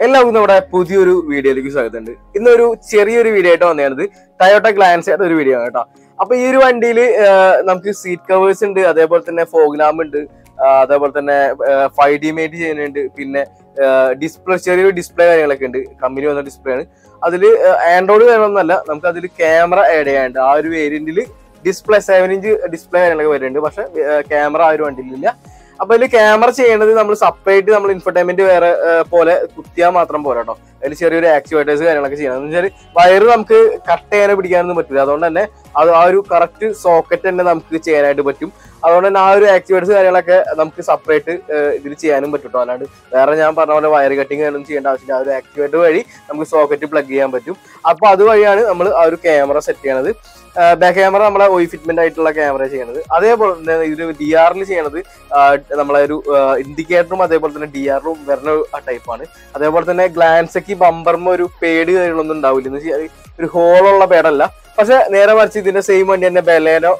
എല്ലാവർക്കും നമ്മുടെ പുതിയൊരു വീഡിയോയിലേക്ക് സ്വാഗതമുണ്ട്. ഇന്നൊരു ചെറിയൊരു വീഡിയോ ആയിട്ട് വന്നത് ടൊയോട്ട ഗ്ലാൻസയുടെ ഒരു വീഡിയോ ആണ് കേട്ടോ. അപ്പൊ ഈ ഒരു വണ്ടിയിൽ നമുക്ക് സീറ്റ് കവേഴ്സ് ഉണ്ട്, അതേപോലെ തന്നെ ഫോഗ് ലാമ്പ് ഉണ്ട്, അതേപോലെ തന്നെ 5D മേറ്റ് ചെയ്യുന്നുണ്ട്, പിന്നെ ഡിസ്പ്ലേ ചെറിയൊരു ഡിസ്പ്ലേ കാര്യങ്ങളൊക്കെ ഉണ്ട്. കമ്പനി വന്ന ഡിസ്പ്ലേ ആണ്. അതിൽ ആൻഡ്രോയിഡ് കാര്യങ്ങളൊന്നുമല്ല, നമുക്ക് അതിൽ ക്യാമറ ആഡ് ചെയ്യാനുണ്ട്. ആ ഒരു വേരിയന്റിൽ ഡിസ്പ്ലേ 7" ഡിസ്പ്ലേ കാര്യങ്ങളൊക്കെ വരുന്നുണ്ട്. പക്ഷെ ക്യാമറ ആ ഒരു വണ്ടിയിലില്ല. അപ്പൊ അതിൽ ക്യാമറ ചെയ്യണത് നമ്മൾ സെപ്പറേറ്റ് നമ്മൾ ഇൻഫർടൈൻമെന്റ് വേറെ പോലെ കുത്തിയാൽ മാത്രം പോരാ കേട്ടോ. അതിൽ ചെറിയൊരു ആക്ടിവേറ്റേഴ്സ് കാര്യങ്ങളൊക്കെ ചെയ്യണം. എന്ന് വെച്ചാൽ വയറ് നമുക്ക് കട്ട് ചെയ്യാനോ പിടിക്കാനൊന്നും പറ്റില്ല. അതുകൊണ്ട് തന്നെ അത് ആ ഒരു കറക്റ്റ് സോക്കറ്റ് തന്നെ നമുക്ക് ചെയ്യാനായിട്ട് പറ്റും. അതുകൊണ്ട് തന്നെ ആ ഒരു ആക്ടിവേറ്റേഴ്സ് കാര്യങ്ങളൊക്കെ നമുക്ക് സെപ്പറേറ്റ് ഇതിൽ ചെയ്യാനും പറ്റും. അല്ലാണ്ട് വേറെ ഞാൻ പറഞ്ഞ പോലെ വയർ കട്ടിങ് ഒന്നും ചെയ്യേണ്ട ആവശ്യമില്ല. ആ ഒരു ആക്ടിവേറ്റർ വഴി നമുക്ക് സോക്കറ്റ് പ്ലഗ് ചെയ്യാൻ പറ്റും. അപ്പൊ അതുവഴിയാണ് നമ്മൾ ആ ഒരു ക്യാമറ സെറ്റ് ചെയ്യണത്. ബാക്ക് ക്യാമറ നമ്മളെ OI ഫിറ്റ്മെന്റ് ആയിട്ടുള്ള ക്യാമറ ചെയ്യണത്. അതേപോലെ തന്നെ ഇതിൽ DRൽ ചെയ്യണത് നമ്മളെ ഒരു ഇൻഡിക്കേറ്ററും അതേപോലെ തന്നെ DRലും വരുന്ന ടൈപ്പാണ്. അതേപോലെ തന്നെ ഗ്ലാൻസയ്ക്ക് ബമ്പറിന് ഒരു പേഡ് കാര്യങ്ങളൊന്നും ഉണ്ടാവില്ല. എന്ന് വെച്ചാൽ ഒരു ഹോളുള്ള പേടല്ല. പക്ഷെ നേരെ മറിച്ച് ഇതിന്റെ സെയിം വണ്ടി തന്നെ ബെലേനോ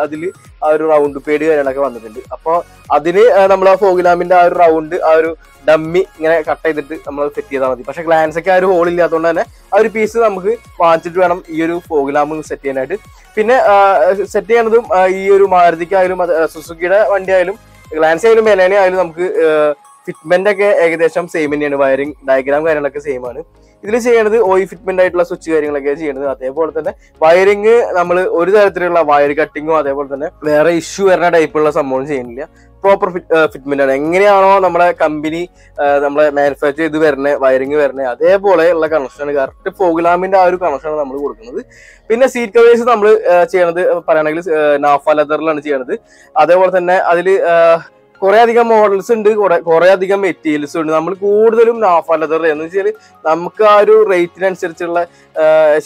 അതിൽ ആ ഒരു റൗണ്ട് പേഡ് കാര്യങ്ങളൊക്കെ വന്നിട്ടുണ്ട്. അപ്പോൾ അതിന് നമ്മൾ ആ ഫോഗ് ലാമ്പിന്റെ ആ ഒരു റൗണ്ട് ആ ഒരു ഡമ്മി ഇങ്ങനെ കട്ട് ചെയ്തിട്ട് നമ്മൾ സെറ്റ് ചെയ്താൽ മതി. പക്ഷെ ഗ്ലാൻസൊക്കെ ആ ഒരു ഹോൾ ഇല്ലാത്തതുകൊണ്ട് തന്നെ ആ ഒരു പീസ് നമുക്ക് വാങ്ങിച്ചിട്ട് വേണം ഈ ഒരു ഫോഗ് ലാമ്പ് സെറ്റ് ചെയ്യാനായിട്ട്. പിന്നെ സെറ്റ് ചെയ്യണതും ഈ ഒരു മാരുതിക്കായാലും സുസുക്കിയുടെ വണ്ടി ആയാലും ഗ്ലാൻസ് ആയാലും ബെലേന ആയാലും നമുക്ക് ഫിറ്റ്മെന്റ് ഒക്കെ ഏകദേശം സെയിം തന്നെയാണ്. വയറിംഗ് ഡയഗ്രാം കാര്യങ്ങളൊക്കെ സെയിം ആണ്. ഇതിൽ ചെയ്യണത് OI ഫിറ്റ്മെന്റ് ആയിട്ടുള്ള സ്വിച്ച് കാര്യങ്ങളൊക്കെ ചെയ്യണത്. അതേപോലെ തന്നെ വയറിംഗ് നമ്മൾ ഒരു തരത്തിലുള്ള വയർ കട്ടിങ്ങോ അതേപോലെ തന്നെ വേറെ ഇഷ്യൂ വരുന്ന ടൈപ്പുള്ള സംഭവം ചെയ്യുന്നില്ല. പ്രോപ്പർ ഫിറ്റ്മെന്റ് ആണ്. എങ്ങനെയാണോ നമ്മളെ കമ്പനി നമ്മളെ മാനുഫാക്ചർ ചെയ്ത് വരുന്നത് വയറിംഗ് വരുന്നത് അതേപോലെ ഉള്ള കണക്ഷനാണ്. കറക്റ്റ് ഫോഗ് ലാമ്പിന്റെ ആ ഒരു കണക്ഷനാണ് നമ്മൾ കൊടുക്കുന്നത്. പിന്നെ സീറ്റ് കവേഴ്സ് നമ്മൾ ചെയ്യണത് പറയുകയാണെങ്കിൽ നാഫ ലെതറിലാണ് ചെയ്യണത്. അതേപോലെ തന്നെ അതിൽ കുറെ അധികം മോഡൽസ് ഉണ്ട്, കുറെ അധികം മെറ്റീരിയൽസ് ഉണ്ട്. നമ്മൾ കൂടുതലും നാഫ ലെതർ എന്ന് വെച്ചാൽ നമുക്ക് ആ ഒരു റേറ്റിനനുസരിച്ചുള്ള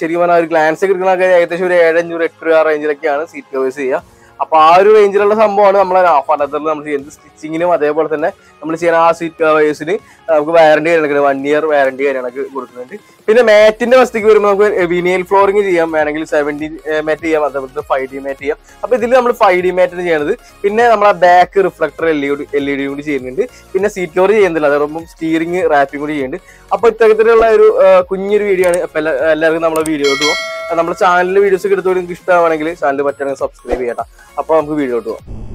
ശരിക്കും പറഞ്ഞാൽ ഒരു ഗ്ലാൻസ് കിട്ടുന്നതൊക്കെ ഏകദേശം ഒരു 7,500 8,000 റേഞ്ചിലൊക്കെയാണ് സീറ്റ് കവേഴ്സ് ചെയ്യുക. അപ്പൊ ആ ഒരു റേഞ്ചിലുള്ള സംഭവമാണ് നമ്മളെ നാഫ ലെതറിൽ നമ്മൾ ചെയ്യുന്നത്. സ്റ്റിച്ചിങ്ങിനും അതേപോലെ തന്നെ നമ്മൾ ചെയ്യുന്ന ആ സീറ്റ് കവേഴ്സിന് നമുക്ക് വാറണ്ടി കാര്യങ്ങളൊക്കെ 1 year വാറണ്ടി കാര്യങ്ങളൊക്കെ കൊടുക്കുന്നുണ്ട്. പിന്നെ മാറ്റിന്റെ വസ്തുക്ക് വരുമ്പോൾ നമുക്ക് വിനൈൽ ഫ്ലോറിംഗ് ചെയ്യാം, വേണമെങ്കിൽ 7D മാറ്റ് ചെയ്യാം, അതേപോലെ 5D മാറ്റ് ചെയ്യാം. അപ്പൊ ഇതിൽ നമ്മൾ 5D മാറ്റാണ് ചെയ്യുന്നത്. പിന്നെ നമ്മളെ ബാക്ക് റിഫ്ലക്ടർ LED കൂടി ചെയ്യുന്നുണ്ട്. പിന്നെ സീറ്റ് കവർ ചെയ്യുന്നില്ല, അതോടൊപ്പം സ്റ്റിയറിംഗ് റാപ്പിംഗ് കൂടി ചെയ്യുന്നുണ്ട്. അപ്പൊ ഇത്തരത്തിലുള്ള ഒരു കുഞ്ഞൊരു വീഡിയോ ആണ്. അപ്പൊ എല്ലാവർക്കും നമ്മളെ വീഡിയോ കിട്ടുമോ? നമ്മുടെ ചാനലിൽ വീഡിയോസ് ഒക്കെ എടുത്തോളം നിങ്ങൾക്ക് ഇഷ്ടമാണെങ്കിൽ ചാനൽ പറ്റുകയാണെങ്കിൽ സബ്സ്ക്രൈബ് ചെയ്യണം. അപ്പൊ നമുക്ക് വീഡിയോ കിട്ടുമോ?